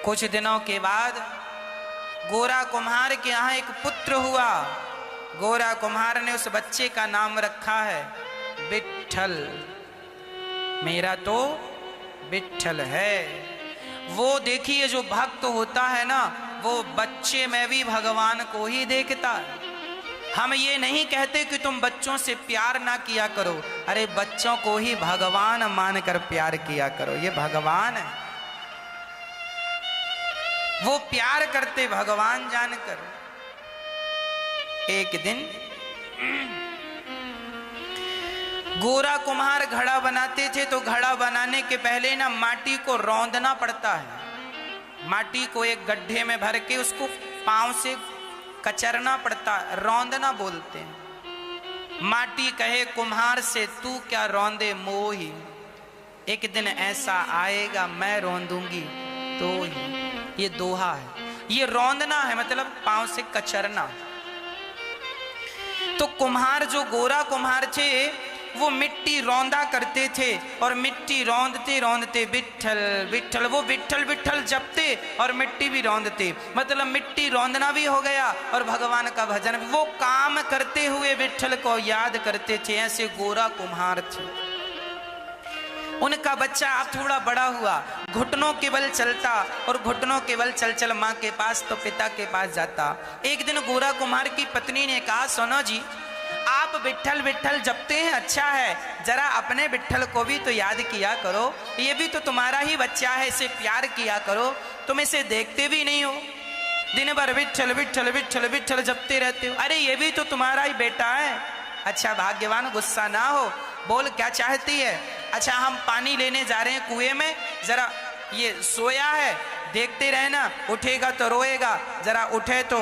कुछ दिनों के बाद गोरा कुम्हार के यहाँ एक पुत्र हुआ। गोरा कुम्हार ने उस बच्चे का नाम रखा है विट्ठल। मेरा तो विट्ठल है। वो देखिए जो भक्त होता है ना, वो बच्चे में भी भगवान को ही देखता है। हम ये नहीं कहते कि तुम बच्चों से प्यार ना किया करो, अरे बच्चों को ही भगवान मानकर प्यार किया करो। ये भगवान है, वो प्यार करते भगवान जानकर। एक दिन गोरा कुम्हार घड़ा बनाते थे, तो घड़ा बनाने के पहले ना माटी को रौंदना पड़ता है। माटी को एक गड्ढे में भर के उसको पांव से कचरना पड़ता है, रौंदना बोलते हैं। माटी कहे कुम्हार से, तू क्या रौंदे मोही, एक दिन ऐसा आएगा मैं रौंदूंगी तो ही। ये दोहा है, ये रौंदना है मतलब पांव से कचरना। तो कुम्हार जो गोरा कुम्हार थे वो मिट्टी रौंदा करते थे, और मिट्टी रौंदते रौंदते विट्ठल विट्ठल, वो विट्ठल विट्ठल जपते और मिट्टी भी रौंदते, मतलब मिट्टी रौंदना भी हो गया और भगवान का भजन भी। वो काम करते हुए विट्ठल को याद करते थे। ऐसे गोरा कुम्हार थे। उनका बच्चा अब थोड़ा बड़ा हुआ, घुटनों के बल चलता, और घुटनों के बल चल चल माँ के पास तो पिता के पास जाता। एक दिन गोरा कुम्हार की पत्नी ने कहा, सुनो जी, आप विट्ठल विट्ठल जपते हैं, अच्छा है, जरा अपने विट्ठल को भी तो याद किया करो। ये भी तो तुम्हारा ही बच्चा है, इसे प्यार किया करो। तुम इसे देखते भी नहीं हो, दिन भर विट्ठल विट्ठल विट्ठल विट्ठल जपते रहते हो। अरे ये भी तो तुम्हारा ही बेटा है। अच्छा भाग्यवान, गुस्सा ना हो, बोल क्या चाहती है। अच्छा हम पानी लेने जा रहे हैं कुएं में, जरा ये सोया है देखते रहना, उठेगा तो रोएगा, जरा उठे तो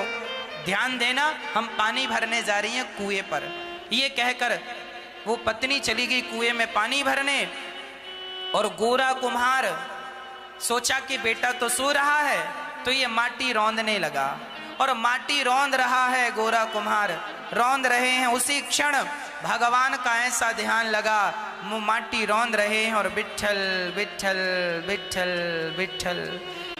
ध्यान देना, हम पानी भरने जा रही हैं कुएं पर। ये कहकर वो पत्नी चली गई कुएं में पानी भरने, और गोरा कुम्हार सोचा कि बेटा तो सो रहा है, तो ये माटी रौंदने लगा। और माटी रौंद रहा है, गोरा कुम्हार रौंद रहे हैं। उसी क्षण भगवान का ऐसा ध्यान लगा, वो माटी रौंद रहे हैं और विट्ठल विट्ठल विट्ठल विट्ठल,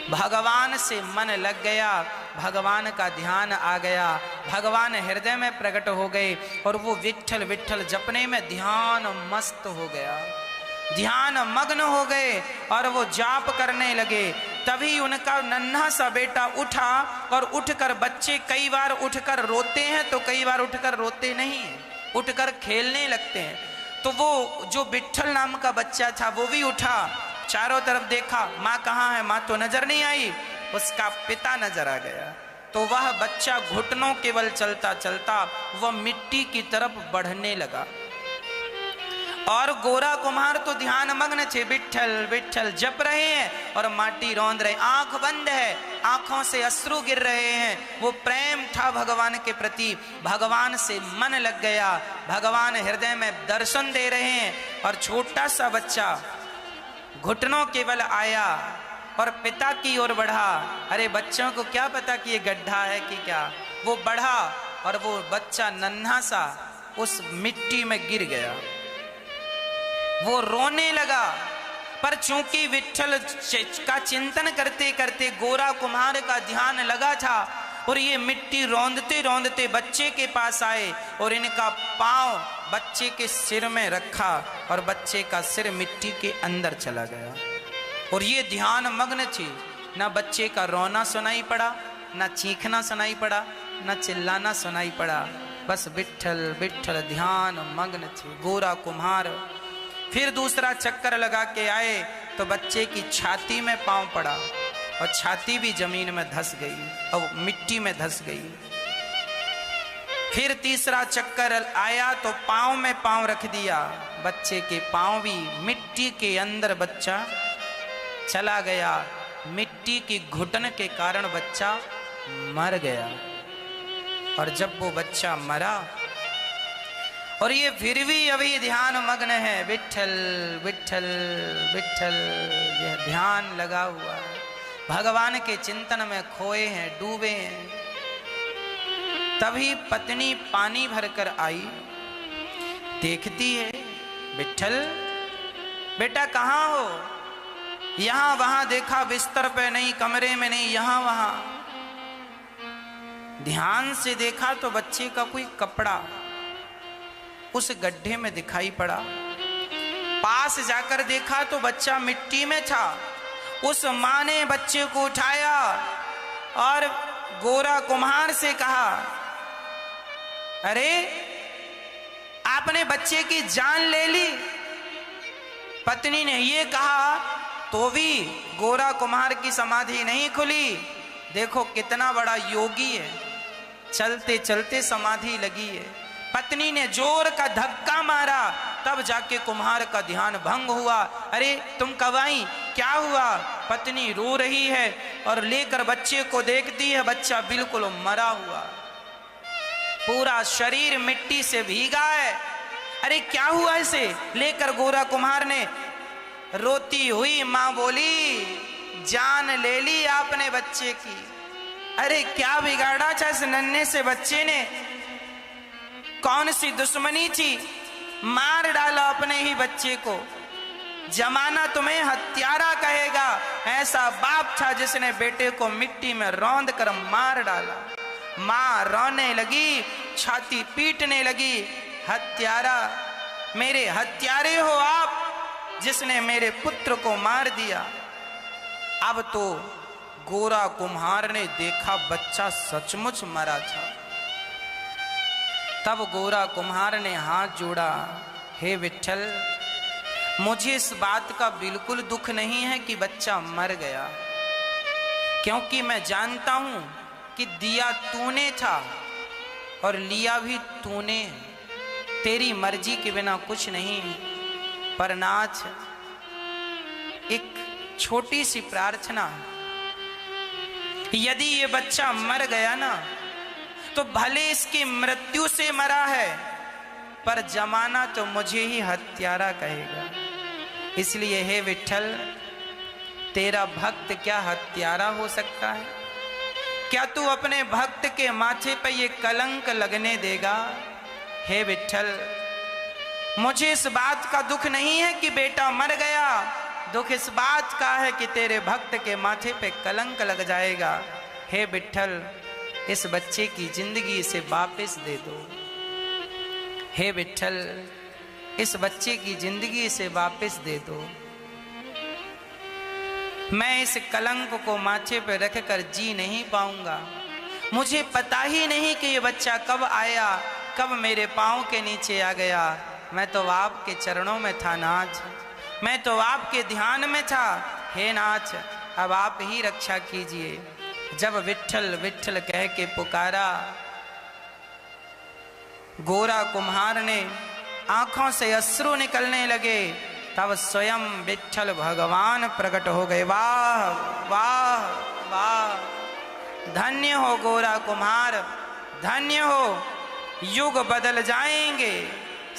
भगवान से मन लग गया, भगवान का ध्यान आ गया, भगवान हृदय में प्रकट हो गए, और वो विट्ठल विट्ठल जपने में ध्यान मस्त हो गया, ध्यान मग्न हो गए, और वो जाप करने लगे। तभी उनका नन्हा सा बेटा उठा, और उठकर, बच्चे कई बार उठकर रोते हैं तो कई बार उठकर रोते नहीं, उठकर खेलने लगते हैं। तो वो जो विट्ठल नाम का बच्चा था वो भी उठा, चारों तरफ देखा, माँ कहाँ है, माँ तो नजर नहीं आई, उसका पिता नजर आ गया। तो वह बच्चा घुटनों के बल चलता चलता वह मिट्टी की तरफ बढ़ने लगा, और गोरा कुम्हार तो ध्यान मग्न थे, विट्ठल विट्ठल जप रहे हैं और माटी रौंद रहे, आंख बंद है, आंखों से अश्रु गिर रहे हैं। वो प्रेम था भगवान के प्रति, भगवान से मन लग गया, भगवान हृदय में दर्शन दे रहे हैं। और छोटा सा बच्चा घुटनों के बल आया और पिता की ओर बढ़ा। अरे बच्चों को क्या पता कि ये गड्ढा है कि क्या, वो बढ़ा और वो बच्चा नन्हा सा उस मिट्टी में गिर गया। वो रोने लगा, पर चूंकि विट्ठल का चिंतन करते करते गोरा कुम्हार का ध्यान लगा था, और ये मिट्टी रौंदते रौंदते बच्चे के पास आए और इनका पांव बच्चे के सिर में रखा, और बच्चे का सिर मिट्टी के अंदर चला गया। और ये ध्यान मग्न थे, ना बच्चे का रोना सुनाई पड़ा, ना चीखना सुनाई पड़ा, ना चिल्लाना सुनाई पड़ा, बस विट्ठल विट्ठल ध्यान मग्न थे गोरा कुम्हार। फिर दूसरा चक्कर लगा के आए तो बच्चे की छाती में पांव पड़ा, और छाती भी जमीन में धंस गई और मिट्टी में धंस गई। फिर तीसरा चक्कर आया तो पांव में पांव रख दिया, बच्चे के पांव भी मिट्टी के अंदर बच्चा चला गया। मिट्टी की घुटन के कारण बच्चा मर गया। और जब वो बच्चा मरा, और ये फिर भी अभी ध्यान मग्न है, विट्ठल विट्ठल विट्ठल, यह ध्यान लगा हुआ है, भगवान के चिंतन में खोए हैं, डूबे हैं। तभी पत्नी पानी भरकर आई, देखती है, विट्ठल बेटा कहाँ हो? यहां वहां देखा, बिस्तर पे नहीं, कमरे में नहीं, यहां वहां। ध्यान से देखा तो बच्चे का कोई कपड़ा उस गड्ढे में दिखाई पड़ा। पास जाकर देखा तो बच्चा मिट्टी में था। उस मां ने बच्चे को उठाया और गोरा कुम्हार से कहा, अरे आपने बच्चे की जान ले ली। पत्नी ने ये कहा तो भी गोरा कुम्हार की समाधि नहीं खुली। देखो कितना बड़ा योगी है, चलते चलते समाधि लगी है। पत्नी ने जोर का धक्का मारा, तब जाके कुम्हार का ध्यान भंग हुआ। अरे तुम कब आई, क्या हुआ? पत्नी रो रही है और लेकर बच्चे को देखती है, बच्चा बिल्कुल मरा हुआ, पूरा शरीर मिट्टी से भीगा है। अरे क्या हुआ इसे? लेकर गोरा कुम्हार ने, रोती हुई मां बोली, जान ले ली आपने बच्चे की। अरे क्या बिगाड़ा था इस नन्हे से बच्चे ने? कौन सी दुश्मनी थी? मार डाला अपने ही बच्चे को। जमाना तुम्हें हत्यारा कहेगा। ऐसा बाप था जिसने बेटे को मिट्टी में रौंद कर मार डाला। मां रोने लगी, छाती पीटने लगी, हत्यारा, मेरे हत्यारे हो आप, जिसने मेरे पुत्र को मार दिया। अब तो गोरा कुम्हार ने देखा बच्चा सचमुच मरा था। तब गोरा कुम्हार ने हाथ जोड़ा, हे विठ्ठल, मुझे इस बात का बिल्कुल दुख नहीं है कि बच्चा मर गया, क्योंकि मैं जानता हूं कि दिया तूने था और लिया भी तूने। तेरी मर्जी के बिना कुछ नहीं। पर नाथ, एक छोटी सी प्रार्थना, यदि ये बच्चा मर गया ना, तो भले इसकी मृत्यु से मरा है, पर जमाना तो मुझे ही हत्यारा कहेगा। इसलिए हे विठ्ठल, तेरा भक्त क्या हत्यारा हो सकता है? क्या तू अपने भक्त के माथे पर ये कलंक लगने देगा? हे विठ्ठल, मुझे इस बात का दुख नहीं है कि बेटा मर गया, दुख इस बात का है कि तेरे भक्त के माथे पे कलंक लग जाएगा। हे विठ्ठल, इस बच्चे की जिंदगी इसे वापस दे दो। हे विठ्ठल, इस बच्चे की जिंदगी इसे वापस दे दो। मैं इस कलंक को माथे पे रखकर जी नहीं पाऊंगा। मुझे पता ही नहीं कि ये बच्चा कब आया, कब मेरे पांव के नीचे आ गया। मैं तो आपके चरणों में था नाथ, मैं तो आपके ध्यान में था। हे नाथ, अब आप ही रक्षा कीजिए। जब विठ्ठल विठ्ठल कह के पुकारा, गोरा कुम्हार ने आंखों से अश्रु निकलने लगे। तब स्वयं विठ्ठल भगवान प्रकट हो गए। वाह वाह वाह, धन्य हो गोरा कुम्हार, धन्य हो। युग बदल जाएंगे,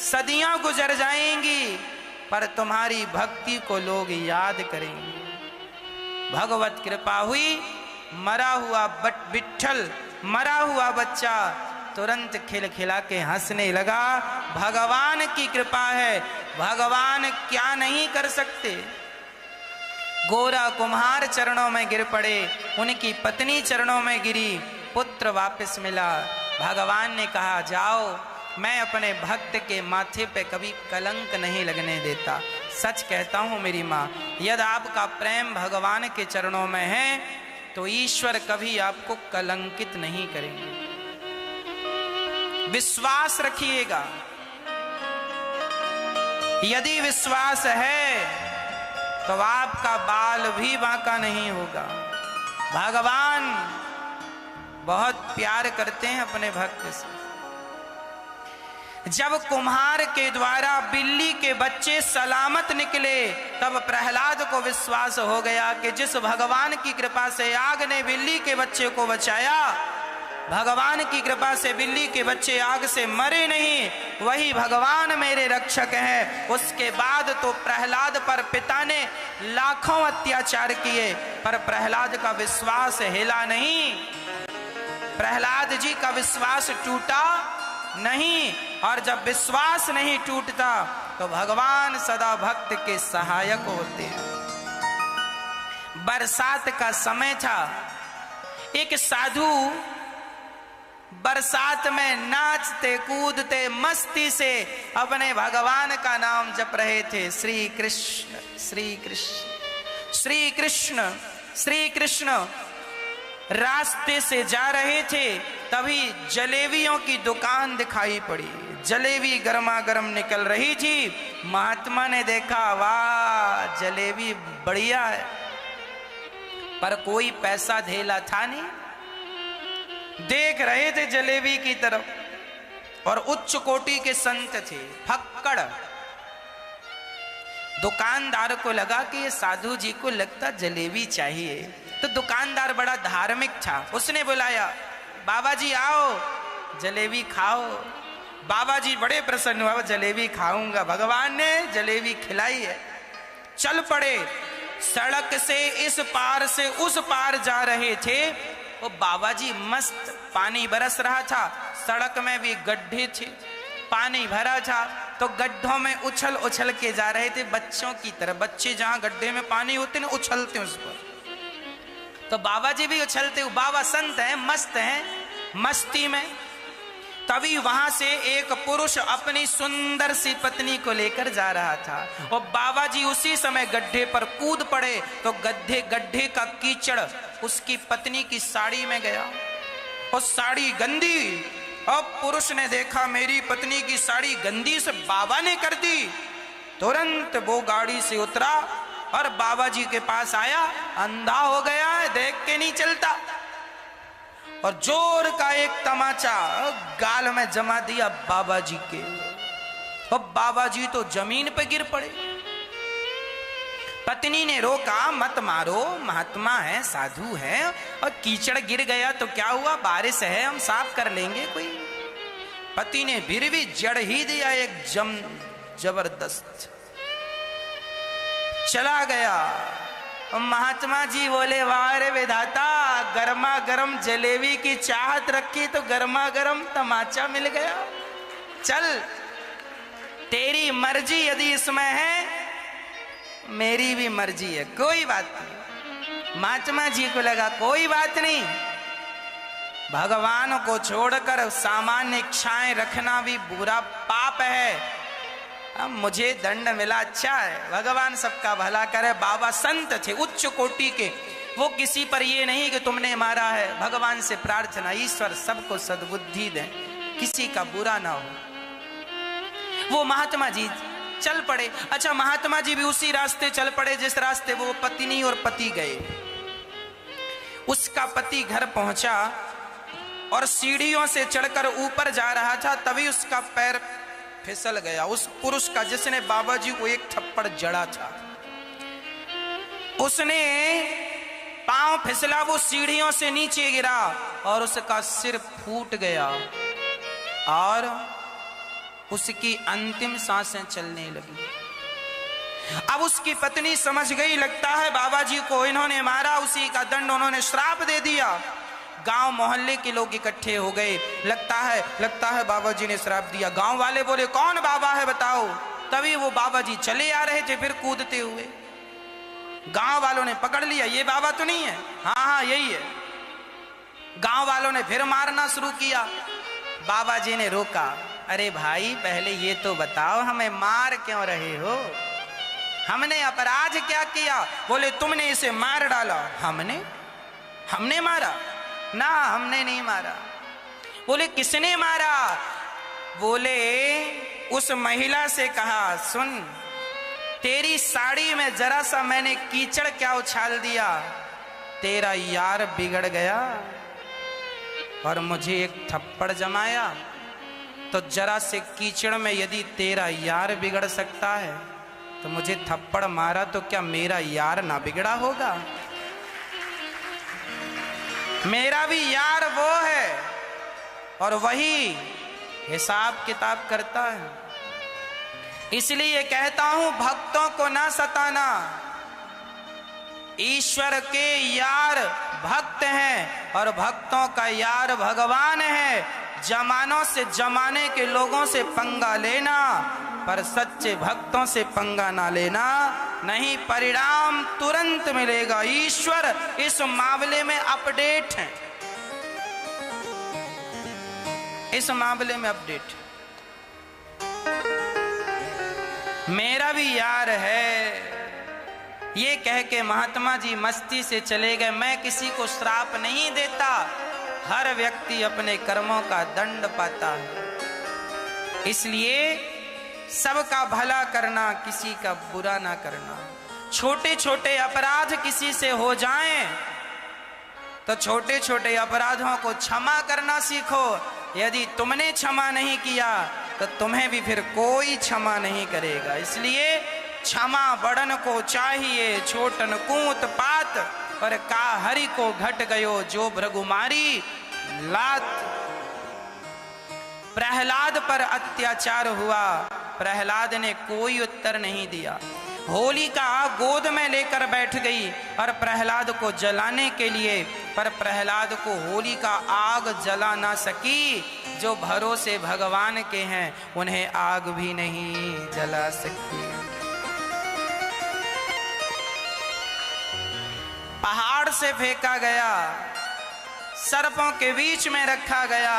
सदियां गुजर जाएंगी, पर तुम्हारी भक्ति को लोग याद करेंगे। भगवत कृपा हुई, मरा हुआ विठ्ठल, मरा हुआ बच्चा तुरंत खिलखिला के हंसने लगा। भगवान की कृपा है, भगवान क्या नहीं कर सकते। गोरा कुम्हार चरणों में गिर पड़े, उनकी पत्नी चरणों में गिरी, पुत्र वापस मिला। भगवान ने कहा, जाओ, मैं अपने भक्त के माथे पे कभी कलंक नहीं लगने देता। सच कहता हूं मेरी माँ, यदि आपका प्रेम भगवान के चरणों में है तो ईश्वर कभी आपको कलंकित नहीं करेंगे। विश्वास रखिएगा। यदि विश्वास है तो आपका बाल भी बांका नहीं होगा। भगवान बहुत प्यार करते हैं अपने भक्त से। जब कुम्हार के द्वारा बिल्ली के बच्चे सलामत निकले, तब प्रहलाद को विश्वास हो गया कि जिस भगवान की कृपा से आग ने बिल्ली के बच्चे को बचाया, भगवान की कृपा से बिल्ली के बच्चे आग से मरे नहीं, वही भगवान मेरे रक्षक हैं। उसके बाद तो प्रहलाद पर पिता ने लाखों अत्याचार किए, पर प्रहलाद का विश्वास हिला नहीं, प्रहलाद जी का विश्वास टूटा नहीं। और जब विश्वास नहीं टूटता तो भगवान सदा भक्त के सहायक होते हैं। बरसात का समय था। एक साधु बरसात में नाचते कूदते मस्ती से अपने भगवान का नाम जप रहे थे। श्री कृष्ण श्री कृष्ण श्री कृष्ण श्री कृष्ण। रास्ते से जा रहे थे, तभी जलेबियों की दुकान दिखाई पड़ी। जलेबी गर्मा गर्म निकल रही थी। महात्मा ने देखा, वाह जलेबी बढ़िया है, पर कोई पैसा धेला था नहीं। देख रहे थे जलेबी की तरफ, और उच्च कोटि के संत थे, फक्कड़। दुकानदार को लगा कि ये साधु जी को लगता जलेबी चाहिए, तो दुकानदार बड़ा धार्मिक था। उसने बुलाया, बाबा जी आओ जलेबी खाओ। बाबा जी बड़े प्रसन्न हुआ, जलेबी खाऊंगा। भगवान ने जलेबी खिलाई है। चल पड़े। सड़क से इस पार से उस पार जा रहे थे। वो बाबा जी मस्त, पानी बरस रहा था, सड़क में भी गड्ढे थे, पानी भरा था, तो गड्ढों में उछल उछल के जा रहे थे बच्चों की तरह। बच्चे जहां गड्ढे में पानी होते ना, उछलते उस पर, तो बाबा जी भी उछलते। बाबा संत हैं, मस्त हैं, मस्ती में। तभी वहां से एक पुरुष अपनी सुंदर सी पत्नी को लेकर जा रहा था, और बाबा जी उसी समय गड्ढे पर कूद पड़े, तो गड्ढे का कीचड़ उसकी पत्नी की साड़ी में गया, और साड़ी गंदी। अब पुरुष ने देखा मेरी पत्नी की साड़ी गंदी से बाबा ने कर दी। तुरंत वो गाड़ी से उतरा और बाबा जी के पास आया। अंधा हो गया है, देख के नहीं चलता, और जोर का एक तमाचा गाल में जमा दिया बाबा जी के। और बाबा जी तो जमीन पर गिर पड़े। पत्नी ने रोका, मत मारो, महात्मा है, साधु है, और कीचड़ गिर गया तो क्या हुआ, बारिश है, हम साफ कर लेंगे कोई। पति ने फिर भी जड़ ही दिया एक जबरदस्त। चला गया। महात्मा जी बोले, वाह रे विधाता, गर्मा गर्म जलेबी की चाहत रखी तो गर्मा गर्म तमाचा मिल गया। चल तेरी मर्जी यदि इसमें है, मेरी भी मर्जी है, कोई बात नहीं। महात्मा जी को लगा कोई बात नहीं, भगवान को छोड़कर सामान्य इच्छाएं रखना भी बुरा पाप है। अब मुझे दंड मिला, अच्छा है, भगवान सबका भला करे। बाबा संत थे, उच्च कोटि के। वो किसी पर ये नहीं कि तुमने मारा है, भगवान से प्रार्थना, ईश्वर सबको सद्बुद्धि दे, किसी का बुरा ना हो। वो महात्मा जी चल पड़े। अच्छा, महात्मा जी भी उसी रास्ते चल पड़े जिस रास्ते वो पत्नी और पति गए। उसका पति घर पहुंचा और सीढ़ियों से चढ़कर ऊपर जा रहा था, तभी उसका पैर फिसल गया। उस पुरुष का जिसने बाबा जी को एक थप्पड़ जड़ा था, उसने पांव फिसला, वो सीढ़ियों से नीचे गिरा और उसका सिर फूट गया और उसकी अंतिम सांसें चलने लगी। अब उसकी पत्नी समझ गई, लगता है बाबा जी को इन्होंने मारा, उसी का दंड उन्होंने श्राप दे दिया। गांव मोहल्ले के लोग इकट्ठे हो गए, लगता है बाबा जी ने श्राप दिया। गांव वाले बोले, कौन बाबा है बताओ। तभी वो बाबा जी चले आ रहे थे फिर कूदते हुए। गांव वालों ने पकड़ लिया, ये बाबा तो नहीं है। हाँ यही है। गांव वालों ने फिर मारना शुरू किया। बाबा जी ने रोका, अरे भाई पहले ये तो बताओ हमें मार क्यों रहे हो, हमने अपराध क्या किया। बोले, तुमने इसे मार डाला। हमने मारा ना, हमने नहीं मारा। बोले, किसने मारा। बोले, उस महिला से कहा, सुन तेरी साड़ी में जरा सा मैंने कीचड़ क्या उछाल दिया, तेरा यार बिगड़ गया और मुझे एक थप्पड़ जमाया, तो जरा से कीचड़ में यदि तेरा यार बिगड़ सकता है तो मुझे थप्पड़ मारा तो क्या मेरा यार ना बिगड़ा होगा। मेरा भी यार वो है और वही हिसाब किताब करता है। इसलिए कहता हूं, भक्तों को ना सताना। ईश्वर के यार भक्त हैं और भक्तों का यार भगवान है। जमानों से, जमाने के लोगों से पंगा लेना पर सच्चे भक्तों से पंगा ना लेना, नहीं परिणाम तुरंत मिलेगा। ईश्वर इस मामले में अपडेट है, इस मामले में अपडेट। मेरा भी यार है, ये कह के महात्मा जी मस्ती से चले गए। मैं किसी को श्राप नहीं देता, हर व्यक्ति अपने कर्मों का दंड पाता है, इसलिए सबका भला करना, किसी का बुरा ना करना। छोटे छोटे अपराध किसी से हो जाएं तो छोटे छोटे अपराधों को क्षमा करना सीखो। यदि तुमने क्षमा नहीं किया तो तुम्हें भी फिर कोई क्षमा नहीं करेगा। इसलिए क्षमा बड़न को चाहिए, छोटन कूत पात, पर का हरि को घट गयो जो भृगुमारी लात। प्रहलाद पर अत्याचार हुआ, प्रहलाद ने कोई उत्तर नहीं दिया। होलिका गोद में लेकर बैठ गई और प्रहलाद को जलाने के लिए, पर प्रहलाद को होलिका आग जला ना सकी। जो भरोसे भगवान के हैं उन्हें आग भी नहीं जला सकती। पहाड़ से फेंका गया, सर्पों के बीच में रखा गया।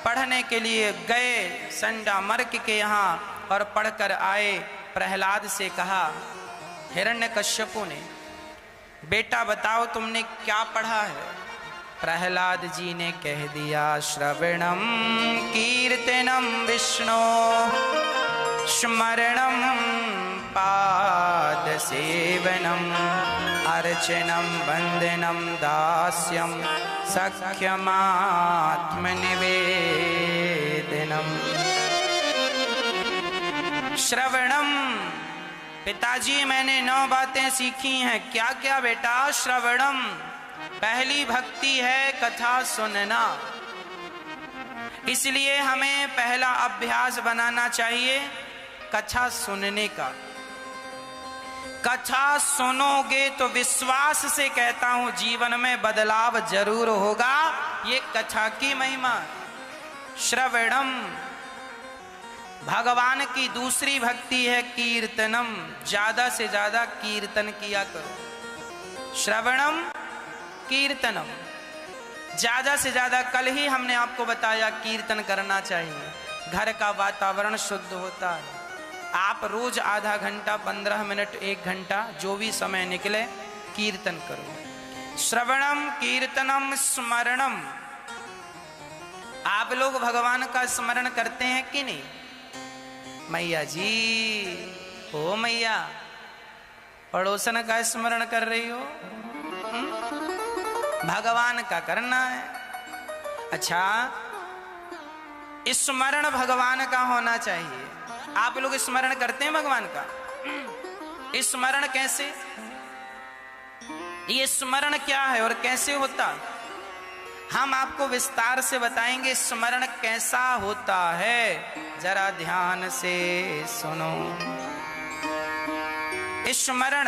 पढ़ने के लिए गए संडा मर्क के यहाँ और पढ़कर आए। प्रहलाद से कहा हिरण्यकश्यपु ने, बेटा बताओ तुमने क्या पढ़ा है? प्रहलाद जी ने कह दिया, श्रवणम कीर्तनम विष्णु स्मरणम पाद सेवनम अर्चनम वंदनम दास्यम सख्यमात्मनिवेदनम। श्रवणम, पिताजी मैंने 9 बातें सीखी हैं। क्या क्या बेटा? श्रवणम, पहली भक्ति है कथा सुनना, इसलिए हमें पहला अभ्यास बनाना चाहिए कथा सुनने का। कथा सुनोगे तो विश्वास से कहता हूं जीवन में बदलाव जरूर होगा। ये कथा की महिमा। श्रवणम, भगवान की दूसरी भक्ति है कीर्तनम, ज्यादा से ज्यादा कीर्तन किया करो। श्रवणम कीर्तनम, ज्यादा से ज्यादा। कल ही हमने आपको बताया कीर्तन करना चाहिए, घर का वातावरण शुद्ध होता है। आप रोज आधा घंटा, 15 मिनट, 1 घंटा, जो भी समय निकले कीर्तन करो। श्रवणम कीर्तनम स्मरणम। आप लोग भगवान का स्मरण करते हैं कि नहीं? मैया जी, ओ मैया, पड़ोसन का स्मरण कर रही हो? भगवान का करना है। अच्छा, स्मरण भगवान का होना चाहिए। आप लोग स्मरण करते हैं भगवान का? स्मरण कैसे? ये स्मरण क्या है और कैसे होता? हम आपको विस्तार से बताएंगे स्मरण कैसा होता है, जरा ध्यान से सुनो। स्मरण,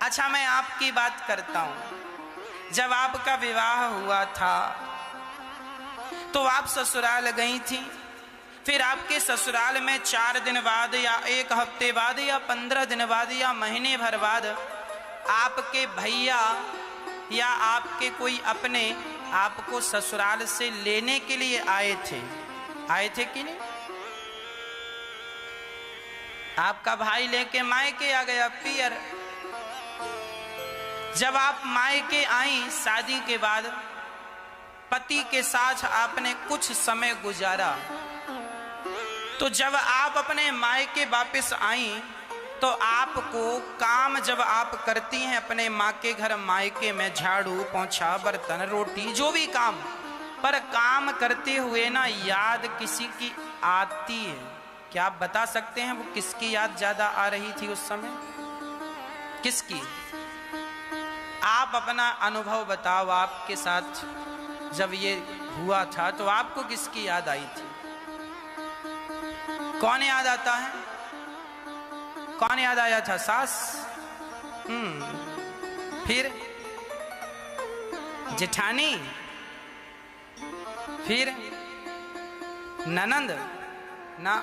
अच्छा मैं आपकी बात करता हूं। जब आपका विवाह हुआ था तो आप ससुराल गई थी, फिर आपके ससुराल में 4 दिन बाद या 1 हफ्ते बाद या 15 दिन बाद या महीने भर बाद आपके भैया या आपके कोई अपने आपको ससुराल से लेने के लिए आए थे कि नहीं? आपका भाई लेके मायके आ गया पियर। जब आप मायके आई, शादी के बाद पति के साथ आपने कुछ समय गुजारा, तो जब आप अपने मायके वापस आई तो आपको काम जब आप करती हैं अपने माँ के घर मायके में, झाड़ू पोंछा बर्तन रोटी जो भी काम, पर काम करते हुए ना याद किसी की आती है। क्या आप बता सकते हैं वो किसकी याद ज्यादा आ रही थी उस समय? किसकी? आप अपना अनुभव बताओ, आपके साथ जब ये हुआ था तो आपको किसकी याद आई थी? कौन याद आता है? कौन याद आया था? सास? फिर जेठानी? फिर ननंद? ना।